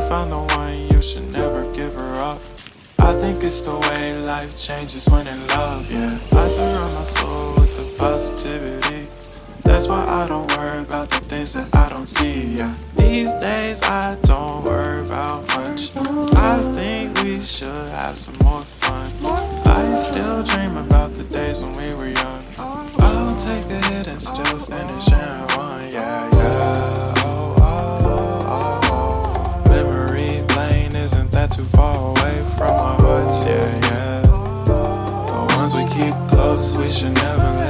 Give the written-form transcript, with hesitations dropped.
found the one, you should never give her up. I think it's the way life changes when in love, yeah. I surround my soul with the positivity. That's why I don't worry about the things that I don't see, yeah. These days I don't worry about much. I think we should have some more fun. I still dream about the days when we were young. I'll take a hit and still finish and one, yeah, yeah. Oh, oh, oh, oh. Memory lane isn't that too far away from our hearts, yeah, yeah. The ones we keep close, we should never leave.